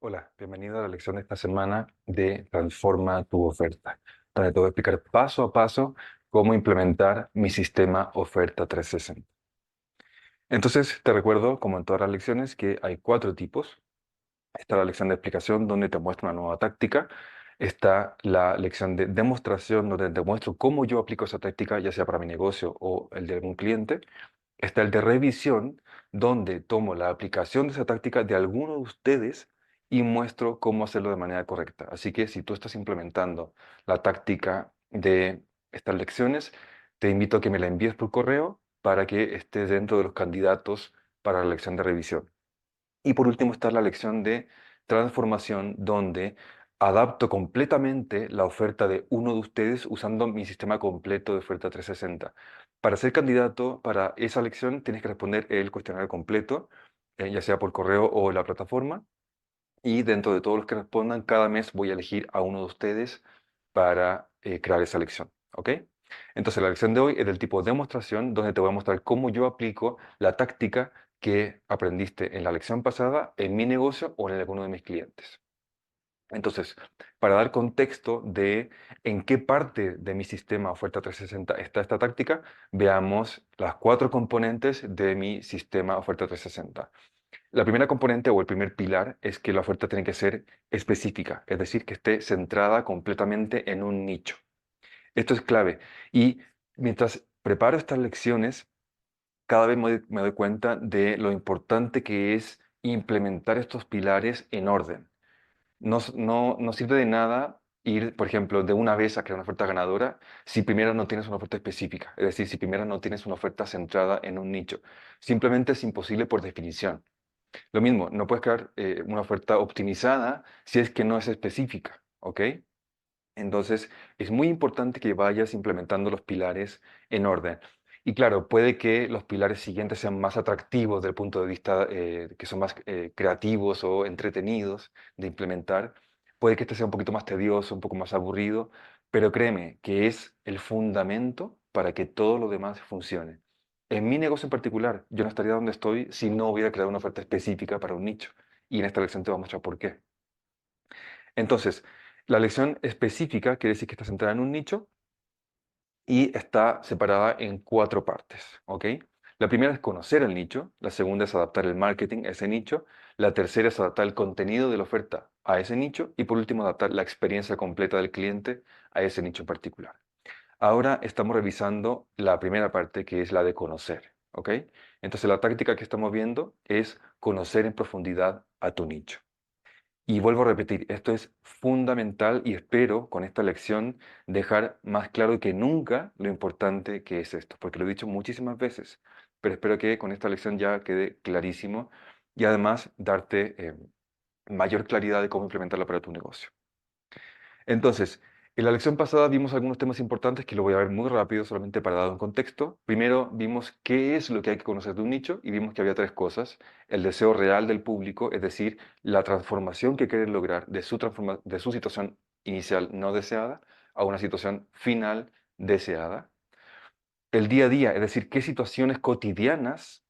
Hola, bienvenido a la lección de esta semana de Transforma tu oferta, donde te voy a explicar paso a paso cómo implementar mi sistema Oferta 360. Entonces, te recuerdo, como en todas las lecciones, que hay cuatro tipos. Está la lección de explicación, donde te muestro una nueva táctica. Está la lección de demostración, donde te muestro cómo yo aplico esa táctica, ya sea para mi negocio o el de algún cliente. Está el de revisión, donde tomo la aplicación de esa táctica de alguno de ustedes y muestro cómo hacerlo de manera correcta. Así que si tú estás implementando la táctica de estas lecciones, te invito a que me la envíes por correo para que esté dentro de los candidatos para la lección de revisión. Y por último está la lección de transformación, donde adapto completamente la oferta de uno de ustedes usando mi sistema completo de oferta 360. Para ser candidato para esa lección tienes que responder el cuestionario completo, ya sea por correo o en la plataforma. Y dentro de todos los que respondan, cada mes voy a elegir a uno de ustedes para crear esa lección. ¿Ok? Entonces, la lección de hoy es del tipo demostración, donde te voy a mostrar cómo yo aplico la táctica que aprendiste en la lección pasada en mi negocio o en alguno de mis clientes. Entonces, para dar contexto de en qué parte de mi sistema Oferta 360 está esta táctica, veamos las cuatro componentes de mi sistema Oferta 360. La primera componente o el primer pilar es que la oferta tiene que ser específica, es decir, que esté centrada completamente en un nicho. Esto es clave. Y mientras preparo estas lecciones, cada vez me doy cuenta de lo importante que es implementar estos pilares en orden. No sirve de nada ir, por ejemplo, de una vez a crear una oferta ganadora si primero no tienes una oferta específica, es decir, si primero no tienes una oferta centrada en un nicho. Simplemente es imposible por definición. Lo mismo, no puedes crear una oferta optimizada si es que no es específica, ¿ok? Entonces, es muy importante que vayas implementando los pilares en orden. Y claro, puede que los pilares siguientes sean más atractivos desde el punto de vista que son más creativos o entretenidos de implementar. Puede que este sea un poquito más tedioso, un poco más aburrido, pero créeme que es el fundamento para que todo lo demás funcione. En mi negocio en particular, yo no estaría donde estoy si no hubiera creado una oferta específica para un nicho. Y en esta lección te voy a mostrar por qué. Entonces, la lección específica quiere decir que está centrada en un nicho y está separada en cuatro partes, ¿ok? La primera es conocer el nicho, la segunda es adaptar el marketing a ese nicho, la tercera es adaptar el contenido de la oferta a ese nicho y por último adaptar la experiencia completa del cliente a ese nicho en particular. Ahora estamos revisando la primera parte que es la de conocer, ¿ok? Entonces la táctica que estamos viendo es conocer en profundidad a tu nicho. Y vuelvo a repetir, esto es fundamental y espero con esta lección dejar más claro que nunca lo importante que es esto, porque lo he dicho muchísimas veces, pero espero que con esta lección ya quede clarísimo y además darte mayor claridad de cómo implementarla para tu negocio. Entonces, en la lección pasada vimos algunos temas importantes que lo voy a ver muy rápido, solamente para dar un contexto. Primero vimos qué es lo que hay que conocer de un nicho y vimos que había tres cosas. El deseo real del público, es decir, la transformación que quieren lograr de su situación inicial no deseada a una situación final deseada. El día a día, es decir, qué situaciones cotidianas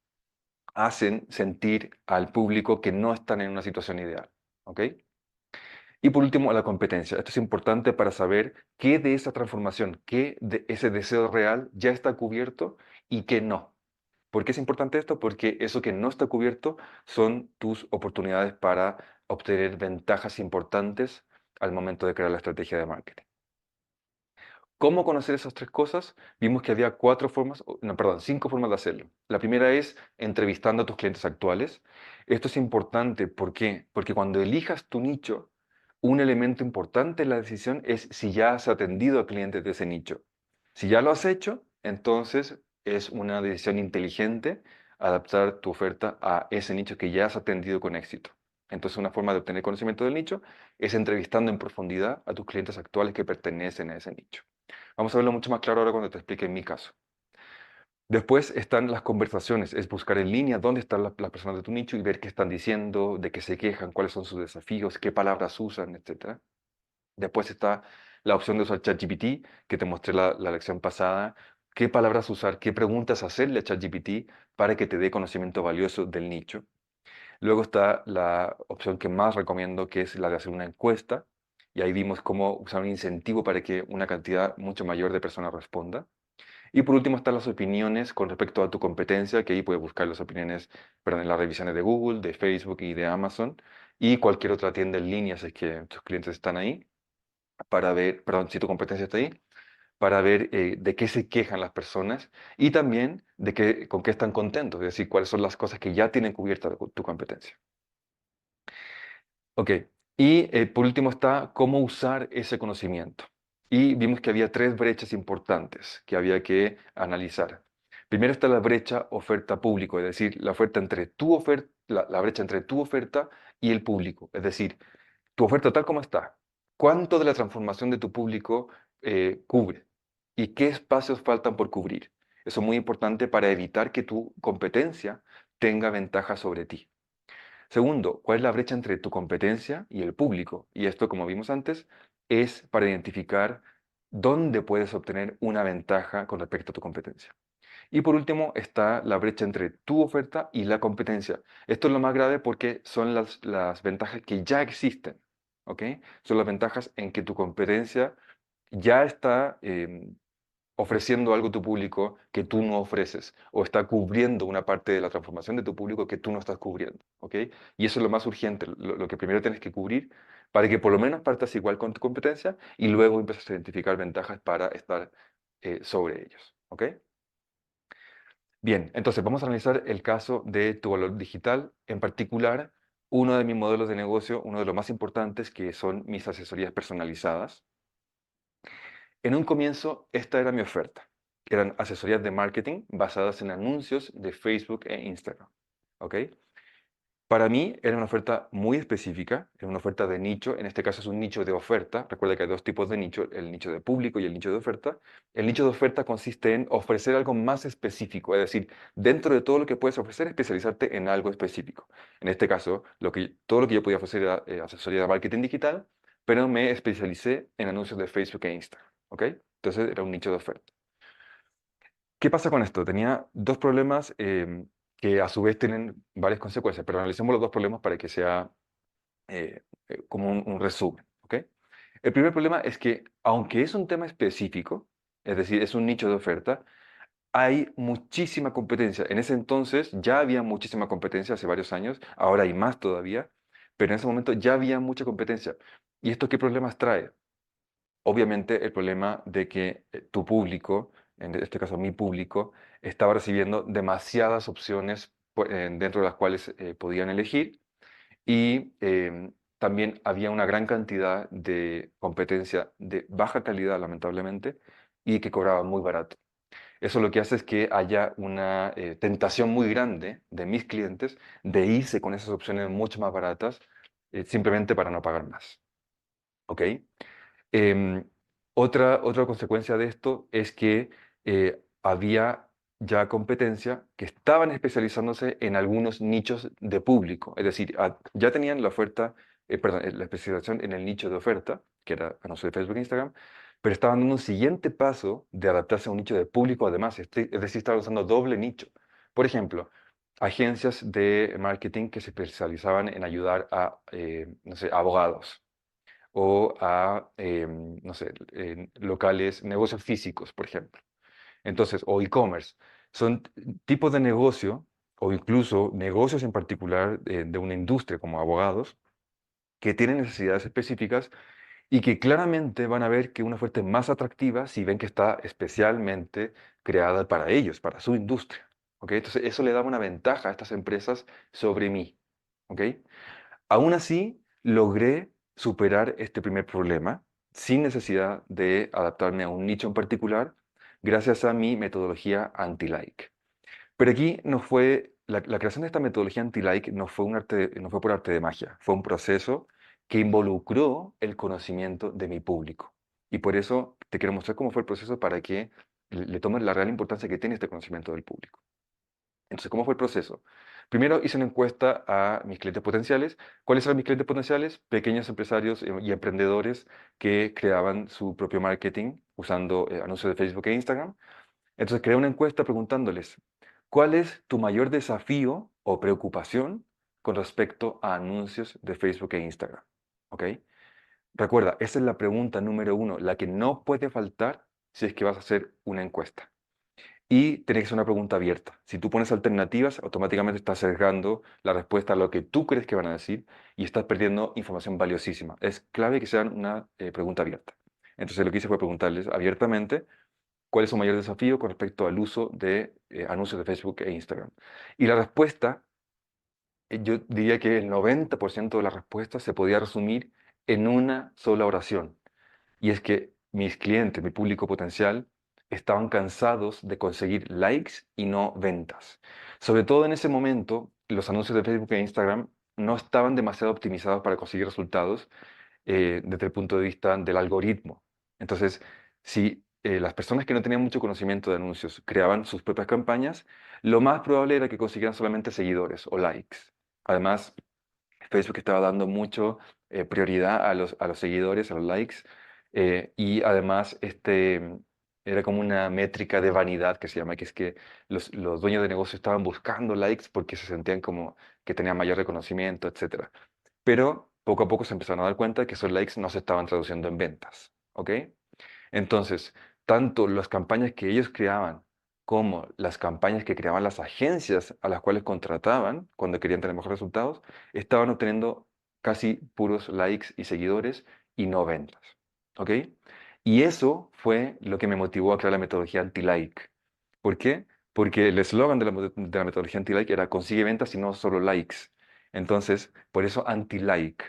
hacen sentir al público que no están en una situación ideal. ¿Ok? Y por último, la competencia. Esto es importante para saber qué de esa transformación, qué de ese deseo real ya está cubierto y qué no. ¿Por qué es importante esto? Porque eso que no está cubierto son tus oportunidades para obtener ventajas importantes al momento de crear la estrategia de marketing. ¿Cómo conocer esas tres cosas? Vimos que había cuatro formas, no, perdón, cinco formas de hacerlo. La primera es entrevistando a tus clientes actuales. Esto es importante, ¿por qué? Porque cuando elijas tu nicho, un elemento importante en la decisión es si ya has atendido a clientes de ese nicho. Si ya lo has hecho, entonces es una decisión inteligente adaptar tu oferta a ese nicho que ya has atendido con éxito. Entonces, una forma de obtener conocimiento del nicho es entrevistando en profundidad a tus clientes actuales que pertenecen a ese nicho. Vamos a verlo mucho más claro ahora cuando te explique en mi caso. Después están las conversaciones, es buscar en línea dónde están las personas de tu nicho y ver qué están diciendo, de qué se quejan, cuáles son sus desafíos, qué palabras usan, etcétera. Después está la opción de usar ChatGPT, que te mostré la lección pasada, qué palabras usar, qué preguntas hacerle a ChatGPT para que te dé conocimiento valioso del nicho. Luego está la opción que más recomiendo, que es la de hacer una encuesta. Y ahí vimos cómo usar un incentivo para que una cantidad mucho mayor de personas responda. Y por último están las opiniones con respecto a tu competencia, que ahí puedes buscar las opiniones, perdón, en las revisiones de Google, de Facebook y de Amazon y cualquier otra tienda en línea si es que tus clientes están ahí, para ver, perdón, si tu competencia está ahí, para ver de qué se quejan las personas y también de qué, con qué están contentos, es decir, cuáles son las cosas que ya tienen cubierta tu competencia. Ok, y por último está cómo usar ese conocimiento. Y vimos que había tres brechas importantes que había que analizar. Primero está la brecha oferta-público, es decir, la oferta entre tu oferta, la brecha entre tu oferta y el público, es decir, tu oferta tal como está, ¿cuánto de la transformación de tu público cubre? ¿Y qué espacios faltan por cubrir? Eso es muy importante para evitar que tu competencia tenga ventaja sobre ti. Segundo, ¿cuál es la brecha entre tu competencia y el público? Y esto, como vimos antes, es para identificar dónde puedes obtener una ventaja con respecto a tu competencia. Y por último está la brecha entre tu oferta y la competencia. Esto es lo más grave porque son las ventajas que ya existen, ¿ok? Son las ventajas en que tu competencia ya está ofreciendo algo a tu público que tú no ofreces o está cubriendo una parte de la transformación de tu público que tú no estás cubriendo, ¿ok? Y eso es lo más urgente, lo que primero tienes que cubrir para que por lo menos partas igual con tu competencia y luego empieces a identificar ventajas para estar sobre ellos, ¿ok? Bien, entonces vamos a analizar el caso de tu valor digital, en particular uno de mis modelos de negocio, uno de los más importantes, que son mis asesorías personalizadas. En un comienzo, esta era mi oferta. Eran asesorías de marketing basadas en anuncios de Facebook e Instagram. ¿Ok? Para mí era una oferta muy específica, era una oferta de nicho, en este caso es un nicho de oferta. Recuerda que hay dos tipos de nicho, el nicho de público y el nicho de oferta. El nicho de oferta consiste en ofrecer algo más específico, es decir, dentro de todo lo que puedes ofrecer, especializarte en algo específico. En este caso, todo lo que yo podía ofrecer era asesoría de marketing digital, pero me especialicé en anuncios de Facebook e Instagram. ¿Ok? Entonces era un nicho de oferta. ¿Qué pasa con esto? Tenía dos problemas que a su vez tienen varias consecuencias, pero analicemos los dos problemas para que sea como un resumen. ¿Ok? El primer problema es que, aunque es un tema específico, es decir, es un nicho de oferta, hay muchísima competencia. En ese entonces ya había muchísima competencia hace varios años, ahora hay más todavía, pero en ese momento ya había mucha competencia. ¿Y esto qué problemas trae? Obviamente el problema de que tu público, en este caso mi público, estaba recibiendo demasiadas opciones dentro de las cuales podían elegir y también había una gran cantidad de competencia de baja calidad, lamentablemente, y que cobraba muy barato. Eso lo que hace es que haya una tentación muy grande de mis clientes de irse con esas opciones mucho más baratas simplemente para no pagar más. ¿Ok? Em, otra consecuencia de esto es que había ya competencia que estaban especializándose en algunos nichos de público, es decir, ya tenían la oferta, perdón, la especialización en el nicho de oferta, que era anuncios de Facebook e Instagram, pero estaban dando un siguiente paso de adaptarse a un nicho de público además, es decir, estaban usando doble nicho. Por ejemplo, agencias de marketing que se especializaban en ayudar a, no sé, abogados o a, no sé, locales, negocios físicos, por ejemplo. Entonces, o e-commerce. Son tipos de negocio o incluso negocios en particular de una industria como abogados que tienen necesidades específicas y que claramente van a ver que una oferta es más atractiva si ven que está especialmente creada para ellos, para su industria. ¿Ok? Entonces, eso le da una ventaja a estas empresas sobre mí. ¿Ok? Aún así, logré superar este primer problema sin necesidad de adaptarme a un nicho en particular, gracias a mi metodología anti-like. Pero aquí no fue, la creación de esta metodología anti-like no fue no fue por arte de magia, fue un proceso que involucró el conocimiento de mi público. Y por eso te quiero mostrar cómo fue el proceso para que le tomes la real importancia que tiene este conocimiento del público. Entonces, ¿cómo fue el proceso? Primero hice una encuesta a mis clientes potenciales. ¿Cuáles eran mis clientes potenciales? Pequeños empresarios y emprendedores que creaban su propio marketing usando anuncios de Facebook e Instagram. Entonces, creé una encuesta preguntándoles, ¿cuál es tu mayor desafío o preocupación con respecto a anuncios de Facebook e Instagram. ¿Ok? Recuerda, esa es la pregunta número uno, la que no puede faltar si es que vas a hacer una encuesta. Y tiene que ser una pregunta abierta. Si tú pones alternativas, automáticamente estás sesgando la respuesta a lo que tú crees que van a decir y estás perdiendo información valiosísima. Es clave que sean una pregunta abierta. Entonces lo que hice fue preguntarles abiertamente cuál es su mayor desafío con respecto al uso de anuncios de Facebook e Instagram. Y la respuesta, yo diría que el 90% de la respuesta se podía resumir en una sola oración. Y es que mis clientes, mi público potencial, estaban cansados de conseguir likes y no ventas. Sobre todo en ese momento, los anuncios de Facebook e Instagram no estaban demasiado optimizados para conseguir resultados desde el punto de vista del algoritmo. Entonces, si las personas que no tenían mucho conocimiento de anuncios creaban sus propias campañas, lo más probable era que consiguieran solamente seguidores o likes. Además, Facebook estaba dando mucho prioridad a los seguidores, a los likes, y además era como una métrica de vanidad que se llama, que es que los dueños de negocio estaban buscando likes porque se sentían como que tenían mayor reconocimiento, etcétera. Pero poco a poco se empezaron a dar cuenta de que esos likes no se estaban traduciendo en ventas, ¿ok? Entonces, tanto las campañas que ellos creaban como las campañas que creaban las agencias a las cuales contrataban cuando querían tener mejores resultados, estaban obteniendo casi puros likes y seguidores y no ventas. ¿Ok? Y eso fue lo que me motivó a crear la metodología anti-like. ¿Por qué? Porque el eslogan de de la metodología anti-like era consigue ventas y no solo likes. Entonces, por eso anti-like.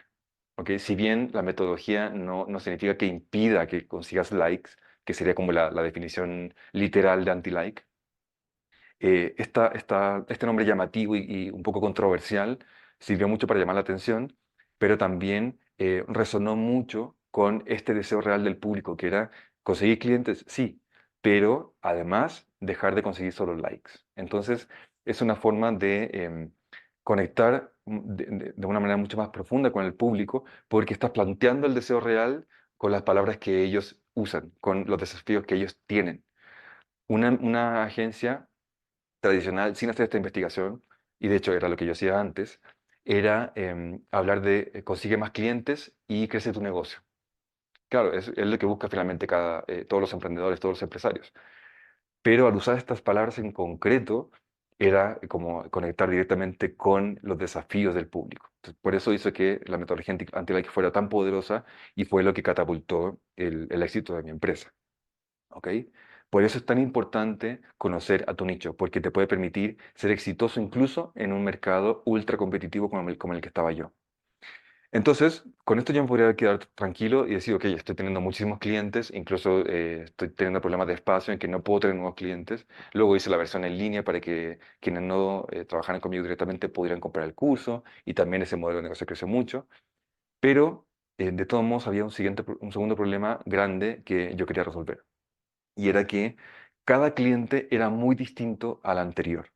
¿Ok? Si bien la metodología no significa que impida que consigas likes, que sería como la definición literal de anti-like, este nombre llamativo y un poco controversial sirvió mucho para llamar la atención, pero también resonó mucho con este deseo real del público, que era conseguir clientes, sí, pero además dejar de conseguir solo likes. Entonces, es una forma de conectar de una manera mucho más profunda con el público, porque estás planteando el deseo real con las palabras que ellos usan, con los desafíos que ellos tienen. Una agencia tradicional, sin hacer esta investigación, y de hecho era lo que yo hacía antes, era hablar de consigue más clientes y crece tu negocio. Claro, es lo que busca finalmente todos los emprendedores, todos los empresarios. Pero al usar estas palabras en concreto, era como conectar directamente con los desafíos del público. Entonces, por eso hizo que la metodología anti-like fuera tan poderosa y fue lo que catapultó el éxito de mi empresa. ¿Ok? Por eso es tan importante conocer a tu nicho, porque te puede permitir ser exitoso incluso en un mercado ultra competitivo como el que estaba yo. Entonces, con esto yo me podría quedar tranquilo y decir, ok, estoy teniendo muchísimos clientes, incluso estoy teniendo problemas de espacio en que no puedo tener nuevos clientes. Luego hice la versión en línea para que quienes no trabajaran conmigo directamente pudieran comprar el curso y también ese modelo de negocio creció mucho. Pero, de todos modos, había un segundo problema grande que yo quería resolver y era que cada cliente era muy distinto al anterior.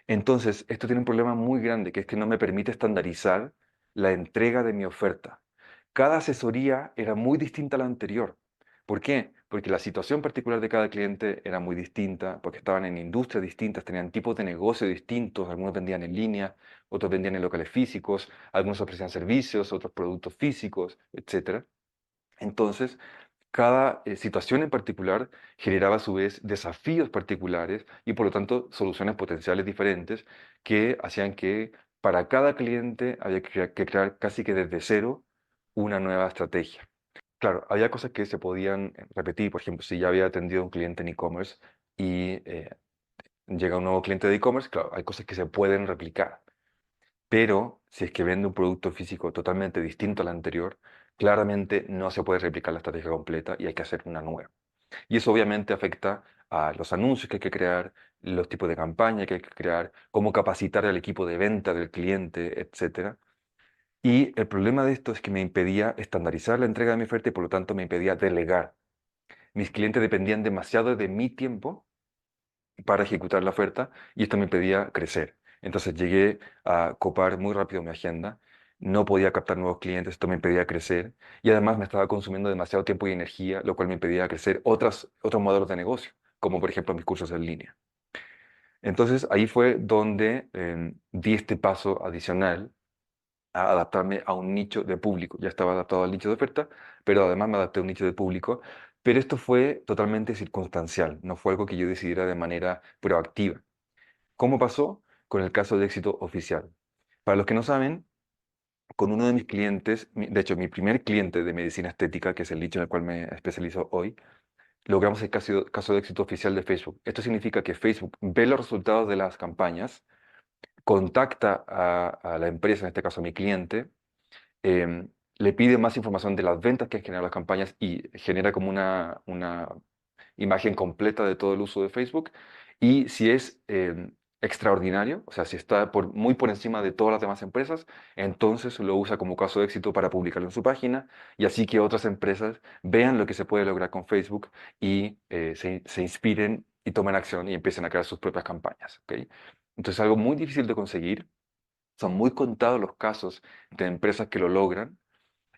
Entonces, esto tiene un problema muy grande, que es que no me permite estandarizar la entrega de mi oferta. Cada asesoría era muy distinta a la anterior. ¿Por qué? Porque la situación particular de cada cliente era muy distinta, porque estaban en industrias distintas, tenían tipos de negocio distintos, algunos vendían en línea, otros vendían en locales físicos, algunos ofrecían servicios, otros productos físicos, etcétera. Entonces, cada situación en particular generaba a su vez desafíos particulares y por lo tanto soluciones potenciales diferentes que hacían que para cada cliente había que crear casi que desde cero una nueva estrategia. Claro, había cosas que se podían repetir, por ejemplo, si ya había atendido a un cliente en e-commerce y llega un nuevo cliente de e-commerce, claro, hay cosas que se pueden replicar. Pero si es que vende un producto físico totalmente distinto al anterior, claramente no se puede replicar la estrategia completa y hay que hacer una nueva. Y eso obviamente afecta a los anuncios que hay que crear, los tipos de campaña que hay que crear, cómo capacitar al equipo de venta del cliente, etcétera. Y el problema de esto es que me impedía estandarizar la entrega de mi oferta y por lo tanto me impedía delegar. Mis clientes dependían demasiado de mi tiempo para ejecutar la oferta y esto me impedía crecer. Entonces llegué a copar muy rápido mi agenda, no podía captar nuevos clientes, esto me impedía crecer y además me estaba consumiendo demasiado tiempo y energía, lo cual me impedía crecer otros modelos de negocio, como por ejemplo mis cursos en línea. Entonces ahí fue donde di este paso adicional a adaptarme a un nicho de público. Ya estaba adaptado al nicho de oferta, pero además me adapté a un nicho de público. Pero esto fue totalmente circunstancial, no fue algo que yo decidiera de manera proactiva. ¿Cómo pasó? Con el caso de éxito oficial. Para los que no saben, con uno de mis clientes, de hecho, mi primer cliente de medicina estética, que es el nicho en el cual me especializo hoy, logramos el caso de éxito oficial de Facebook. Esto significa que Facebook ve los resultados de las campañas, contacta a la empresa, en este caso a mi cliente, le pide más información de las ventas que han generado las campañas y genera como una imagen completa de todo el uso de Facebook. Y si es extraordinario, o sea, si está muy por encima de todas las demás empresas, entonces lo usa como caso de éxito para publicarlo en su página y así que otras empresas vean lo que se puede lograr con Facebook y se inspiren y tomen acción y empiecen a crear sus propias campañas. ¿Ok? Entonces, algo muy difícil de conseguir. Son muy contados los casos de empresas que lo logran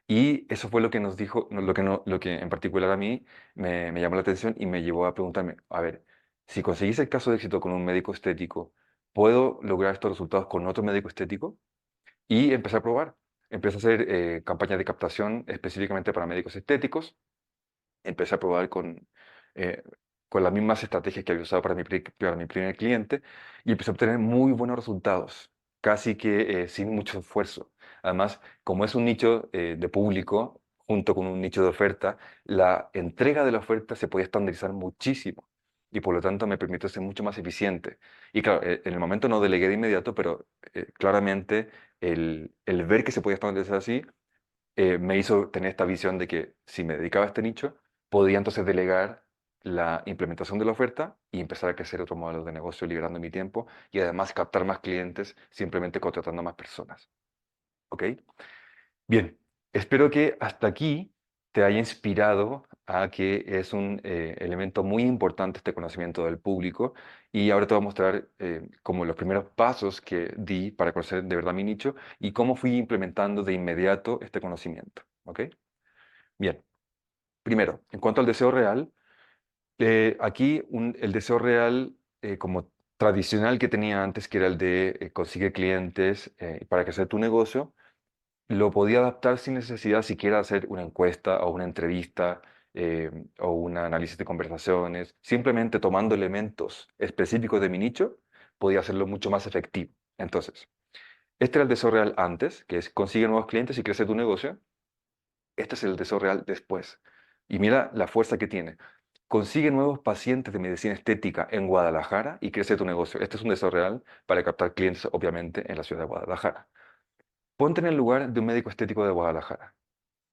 y eso fue lo que nos dijo, no, lo que, no, lo que en particular a mí me llamó la atención y me llevó a preguntarme, a ver, si conseguís el caso de éxito con un médico estético, ¿puedo lograr estos resultados con otro médico estético? Y empecé a probar. Empecé a hacer campañas de captación específicamente para médicos estéticos. Empecé a probar eh, con las mismas estrategias que había usado para mi primer cliente y empecé a obtener muy buenos resultados, casi que sin mucho esfuerzo. Además, como es un nicho de público junto con un nicho de oferta, la entrega de la oferta se podía estandarizar muchísimo y por lo tanto me permitió ser mucho más eficiente. Y claro, en el momento no delegué de inmediato, pero claramente el ver que se podía estandarizar así me hizo tener esta visión de que si me dedicaba a este nicho, podía entonces delegar la implementación de la oferta y empezar a crecer otro modelo de negocio liberando mi tiempo y además captar más clientes simplemente contratando a más personas. ¿Ok? Bien, espero que hasta aquí te haya inspirado a que es un elemento muy importante este conocimiento del público y ahora te voy a mostrar como los primeros pasos que di para conocer de verdad mi nicho y cómo fui implementando de inmediato este conocimiento. ¿Ok? Bien, primero, en cuanto al deseo real, aquí el deseo real como tradicional que tenía antes, que era el de conseguir clientes para crecer tu negocio, lo podía adaptar sin necesidad siquiera de hacer una encuesta o una entrevista o un análisis de conversaciones. Simplemente tomando elementos específicos de mi nicho, podía hacerlo mucho más efectivo. Entonces, este era el deseo real antes, que es consigue nuevos clientes y crece tu negocio. Este es el deseo real después. Y mira la fuerza que tiene. Consigue nuevos pacientes de medicina estética en Guadalajara y crece tu negocio. Este es un deseo real para captar clientes, obviamente, en la ciudad de Guadalajara. Ponte en el lugar de un médico estético de Guadalajara.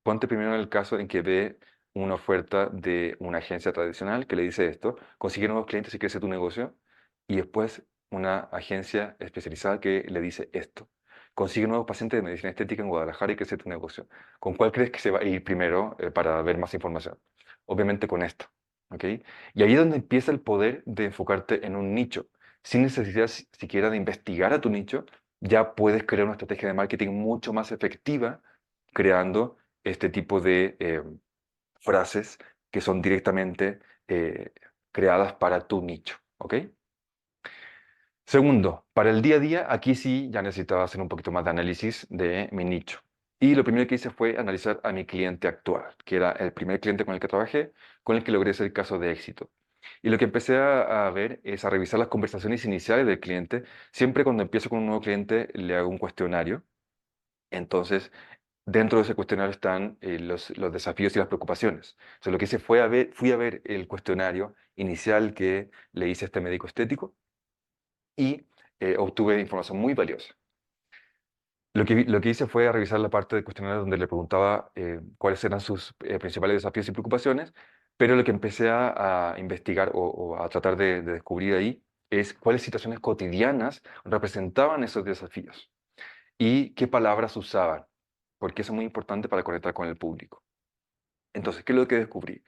Ponte primero en el caso en que ve una oferta de una agencia tradicional que le dice esto, consigue nuevos clientes y crece tu negocio, y después una agencia especializada que le dice esto, consigue nuevos pacientes de medicina estética en Guadalajara y crece tu negocio. ¿Con cuál crees que se va a ir primero para ver más información? Obviamente con esto, ¿ok? Y ahí es donde empieza el poder de enfocarte en un nicho, sin necesidad siquiera de investigar a tu nicho, ya puedes crear una estrategia de marketing mucho más efectiva creando este tipo de frases que son directamente creadas para tu nicho, ¿ok? Segundo, para el día a día, aquí sí ya necesitaba hacer un poquito más de análisis de mi nicho. Y lo primero que hice fue analizar a mi cliente actual, que era el primer cliente con el que trabajé, con el que logré ser caso de éxito. Y lo que empecé a ver es a revisar las conversaciones iniciales del cliente. Siempre cuando empiezo con un nuevo cliente, le hago un cuestionario. Entonces, dentro de ese cuestionario están los desafíos y las preocupaciones. Entonces, lo que hice fui a ver el cuestionario inicial que le hice a este médico estético y obtuve información muy valiosa. Lo que hice fue revisar la parte del cuestionario donde le preguntaba cuáles eran sus principales desafíos y preocupaciones, pero lo que empecé a investigar o a tratar de descubrir ahí es cuáles situaciones cotidianas representaban esos desafíos y qué palabras usaban, porque eso es muy importante para conectar con el público. Entonces, ¿qué es lo que descubrí?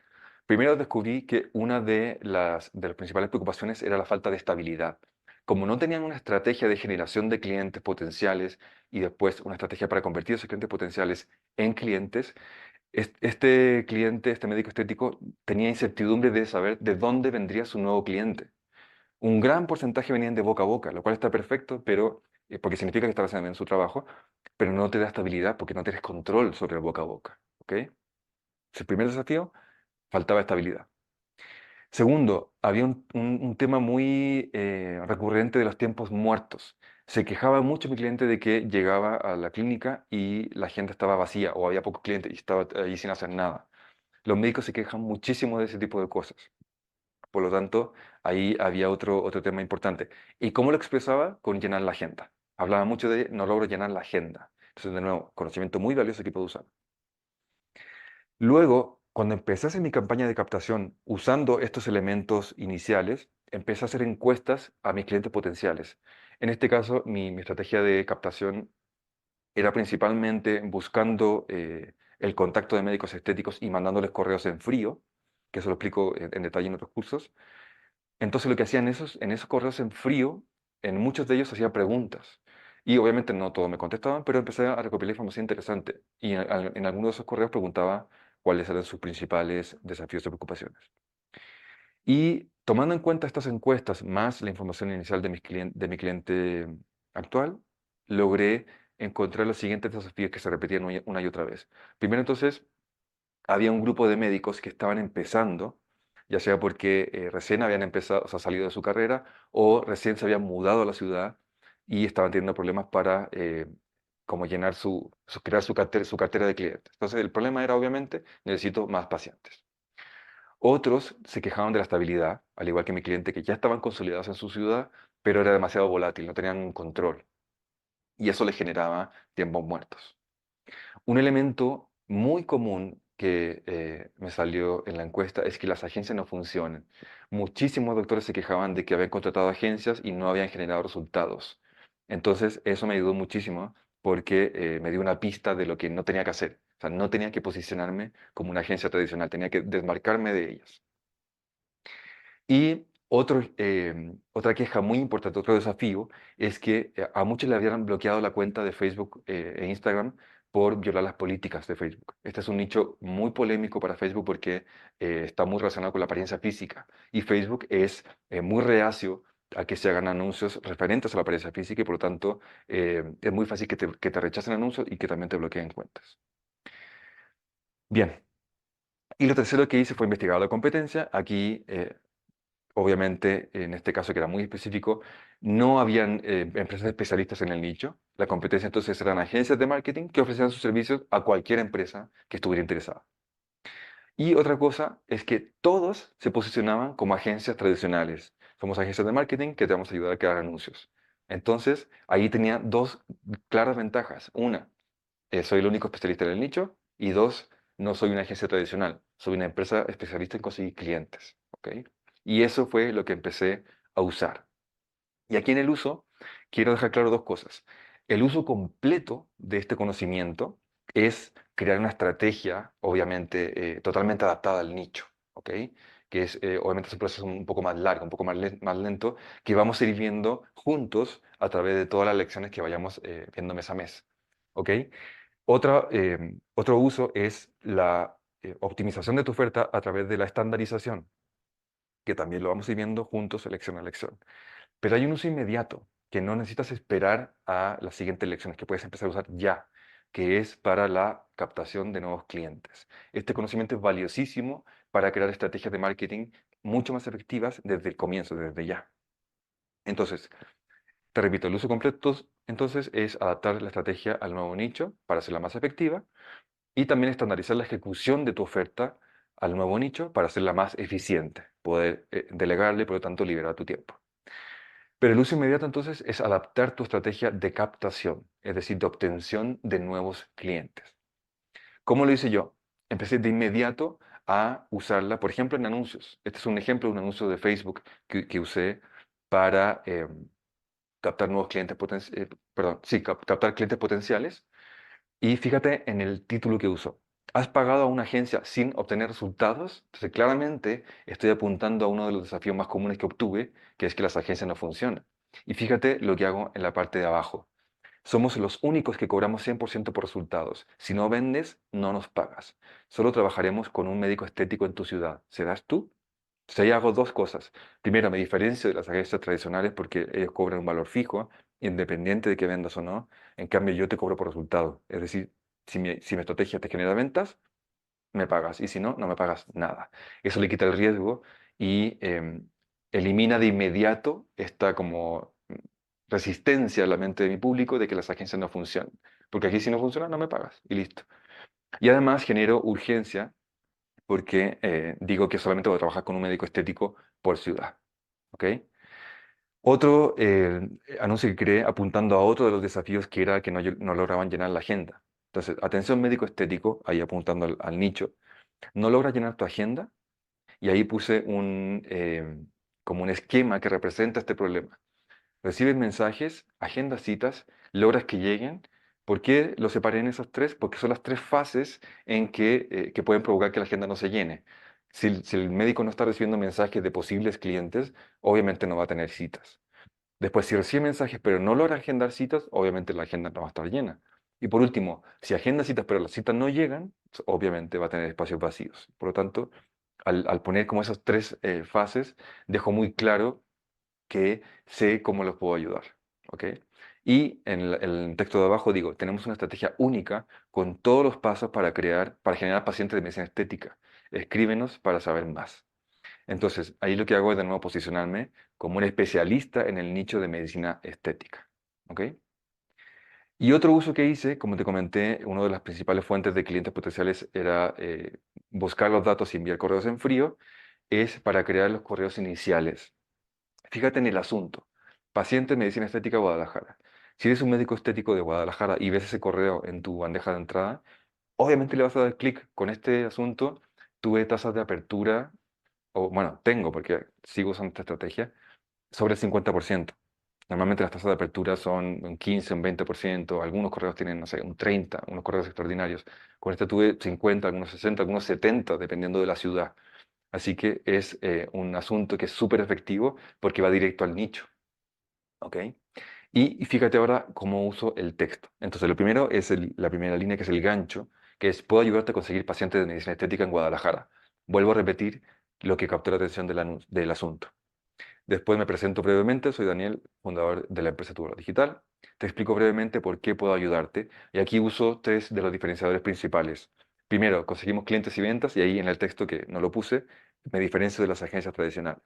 Primero descubrí que una de las principales preocupaciones era la falta de estabilidad. Como no tenían una estrategia de generación de clientes potenciales y después una estrategia para convertir esos clientes potenciales en clientes, este cliente, este médico estético, tenía incertidumbre de saber de dónde vendría su nuevo cliente. Un gran porcentaje venían de boca a boca, lo cual está perfecto, pero, porque significa que están haciendo bien su trabajo, pero no te da estabilidad porque no tienes control sobre el boca a boca. ¿Ok? El primer desafío, faltaba estabilidad. Segundo, había un tema muy recurrente de los tiempos muertos. Se quejaba mucho mi cliente de que llegaba a la clínica y la gente estaba vacía o había pocos clientes y estaba ahí sin hacer nada. Los médicos se quejan muchísimo de ese tipo de cosas. Por lo tanto, ahí había otro tema importante. ¿Y cómo lo expresaba? Con llenar la agenda. Hablaba mucho de no logro llenar la agenda. Entonces, de nuevo, conocimiento muy valioso que puedo usar. Luego, cuando empecé a hacer mi campaña de captación usando estos elementos iniciales, empecé a hacer encuestas a mis clientes potenciales. En este caso, mi estrategia de captación era principalmente buscando el contacto de médicos estéticos y mandándoles correos en frío, que eso lo explico en detalle en otros cursos. Entonces lo que hacía en esos correos en frío, en muchos de ellos hacía preguntas. Y obviamente no todos me contestaban, pero empecé a recopilar información interesante. Y en algunos de esos correos preguntaba cuáles eran sus principales desafíos y preocupaciones. Y tomando en cuenta estas encuestas más la información inicial de mi cliente actual, logré encontrar los siguientes desafíos que se repetían una y otra vez. Primero entonces, había un grupo de médicos que estaban empezando, ya sea porque recién habían empezado, o sea, salido de su carrera o recién se habían mudado a la ciudad y estaban teniendo problemas para como llenar crear su cartera de clientes. Entonces, el problema era, obviamente, necesito más pacientes. Otros se quejaban de la estabilidad, al igual que mi cliente, que ya estaban consolidados en su ciudad, pero era demasiado volátil, no tenían un control. Y eso les generaba tiempos muertos. Un elemento muy común que me salió en la encuesta es que las agencias no funcionan. Muchísimos doctores se quejaban de que habían contratado agencias y no habían generado resultados. Entonces, eso me ayudó muchísimo porque me dio una pista de lo que no tenía que hacer. O sea, no tenía que posicionarme como una agencia tradicional, tenía que desmarcarme de ellas. Y otra queja muy importante, otro desafío, es que a muchos le habían bloqueado la cuenta de Facebook e Instagram por violar las políticas de Facebook. Este es un nicho muy polémico para Facebook porque está muy relacionado con la apariencia física y Facebook es muy reacio a que se hagan anuncios referentes a la apariencia física y por lo tanto es muy fácil que te rechacen anuncios y que también te bloqueen cuentas. Bien, y lo tercero que hice fue investigar la competencia. Aquí obviamente, en este caso que era muy específico, no habían empresas especialistas en el nicho. La competencia entonces eran agencias de marketing que ofrecían sus servicios a cualquier empresa que estuviera interesada. Y otra cosa es que todos se posicionaban como agencias tradicionales. Somos agencias de marketing que te vamos a ayudar a crear anuncios. Entonces, ahí tenía dos claras ventajas. Una, soy el único especialista en el nicho. Y dos, no soy una agencia tradicional. Soy una empresa especialista en conseguir clientes. ¿Ok? Y eso fue lo que empecé a usar. Y aquí en el uso, quiero dejar claro dos cosas. El uso completo de este conocimiento es crear una estrategia, obviamente, totalmente adaptada al nicho. ¿Ok? Que es, obviamente, es un proceso un poco más largo, un poco más lento, que vamos a ir viendo juntos a través de todas las lecciones que vayamos viendo mes a mes. ¿Ok? Otro uso es la optimización de tu oferta a través de la estandarización, que también lo vamos a ir viendo juntos lección a lección. Pero hay un uso inmediato, que no necesitas esperar a las siguientes lecciones, que puedes empezar a usar ya, que es para la captación de nuevos clientes. Este conocimiento es valiosísimo para crear estrategias de marketing mucho más efectivas desde el comienzo, desde ya. Entonces, te repito, el uso completo entonces es adaptar la estrategia al nuevo nicho para hacerla más efectiva y también estandarizar la ejecución de tu oferta al nuevo nicho para hacerla más eficiente, poder delegarle y por lo tanto liberar tu tiempo. Pero el uso inmediato entonces es adaptar tu estrategia de captación, es decir, de obtención de nuevos clientes. ¿Cómo lo hice yo? Empecé de inmediato a usarla, por ejemplo, en anuncios. Este es un ejemplo de un anuncio de Facebook que usé para captar nuevos clientes perdón, sí, captar clientes potenciales. Y fíjate en el título que uso. ¿Has pagado a una agencia sin obtener resultados? Entonces, claramente estoy apuntando a uno de los desafíos más comunes que obtuve, que es que las agencias no funcionan. Y fíjate lo que hago en la parte de abajo. Somos los únicos que cobramos 100% por resultados. Si no vendes, no nos pagas. Solo trabajaremos con un médico estético en tu ciudad. ¿Serás tú? Entonces ahí hago dos cosas. Primero, me diferencio de las agencias tradicionales porque ellos cobran un valor fijo, independiente de que vendas o no. En cambio, yo te cobro por resultado. Es decir, si mi estrategia te genera ventas, me pagas. Y si no, no me pagas nada. Eso le quita el riesgo y elimina de inmediato esta como resistencia a la mente de mi público de que las agencias no funcionan. Porque aquí si no funciona, no me pagas. Y listo. Y además genero urgencia porque digo que solamente voy a trabajar con un médico estético por ciudad. ¿Ok? Otro anuncio que creé apuntando a otro de los desafíos que era que no lograban llenar la agenda. Entonces, atención médico estético, ahí apuntando al nicho, no logras llenar tu agenda y ahí puse como un esquema que representa este problema. Recibes mensajes, agendas citas, logras que lleguen. ¿Por qué lo separé en esas tres? Porque son las tres fases que pueden provocar que la agenda no se llene. Si el médico no está recibiendo mensajes de posibles clientes, obviamente no va a tener citas. Después, si recibe mensajes pero no logra agendar citas, obviamente la agenda no va a estar llena. Y por último, si agenda citas pero las citas no llegan, obviamente va a tener espacios vacíos. Por lo tanto, al poner como esas tres fases, dejo muy claro que sé cómo los puedo ayudar. ¿Ok? Y en el texto de abajo digo, tenemos una estrategia única con todos los pasos para generar pacientes de medicina estética. Escríbenos para saber más. Entonces, ahí lo que hago es de nuevo posicionarme como un especialista en el nicho de medicina estética. ¿Ok? Y otro uso que hice, como te comenté, una de las principales fuentes de clientes potenciales era buscar los datos y enviar correos en frío, es para crear los correos iniciales. Fíjate en el asunto. Paciente en medicina estética Guadalajara. Si eres un médico estético de Guadalajara y ves ese correo en tu bandeja de entrada, obviamente le vas a dar clic. Con este asunto, tuve tasas de apertura, o bueno, tengo, porque sigo usando esta estrategia, sobre el 50%. Normalmente las tasas de apertura son un 15, un 20%, algunos correos tienen, no sé, un 30%, unos correos extraordinarios. Con este tuve 50, algunos 60, algunos 70, dependiendo de la ciudad. Así que es un asunto que es súper efectivo porque va directo al nicho. ¿Ok? Y fíjate ahora cómo uso el texto. Entonces, lo primero es la primera línea, que es el gancho, que es, puedo ayudarte a conseguir pacientes de medicina estética en Guadalajara. Vuelvo a repetir lo que captó la atención del asunto. Después me presento brevemente, soy Daniel, fundador de la empresa Tu Valor Digital. Te explico brevemente por qué puedo ayudarte. Y aquí uso tres de los diferenciadores principales. Primero, conseguimos clientes y ventas, y ahí en el texto que no lo puse, me diferencio de las agencias tradicionales.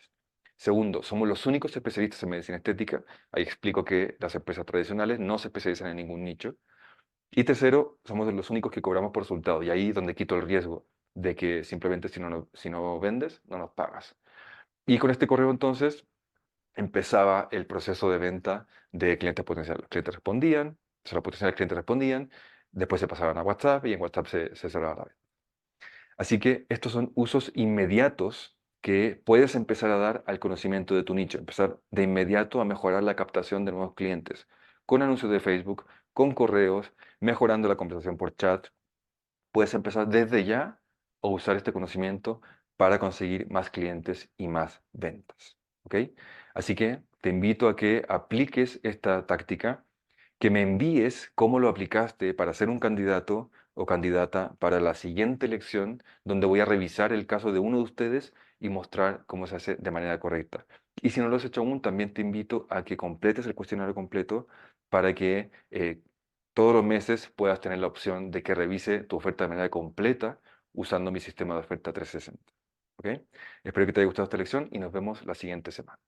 Segundo, somos los únicos especialistas en medicina estética. Ahí explico que las empresas tradicionales no se especializan en ningún nicho. Y tercero, somos de los únicos que cobramos por resultado. Y ahí es donde quito el riesgo de que simplemente si no vendes, no nos pagas. Y con este correo entonces empezaba el proceso de venta de clientes potenciales. Los clientes respondían, los potenciales clientes respondían, después se pasaban a WhatsApp y en WhatsApp se cerraba la venta. Así que estos son usos inmediatos que puedes empezar a dar al conocimiento de tu nicho, empezar de inmediato a mejorar la captación de nuevos clientes, con anuncios de Facebook, con correos, mejorando la conversación por chat. Puedes empezar desde ya a usar este conocimiento para conseguir más clientes y más ventas. ¿Ok? Así que te invito a que apliques esta táctica, que me envíes cómo lo aplicaste para ser un candidato o candidata para la siguiente elección, donde voy a revisar el caso de uno de ustedes y mostrar cómo se hace de manera correcta. Y si no lo has hecho aún, también te invito a que completes el cuestionario completo para que todos los meses puedas tener la opción de que revise tu oferta de manera completa usando mi sistema de oferta 360. ¿Ok? Espero que te haya gustado esta lección y nos vemos la siguiente semana.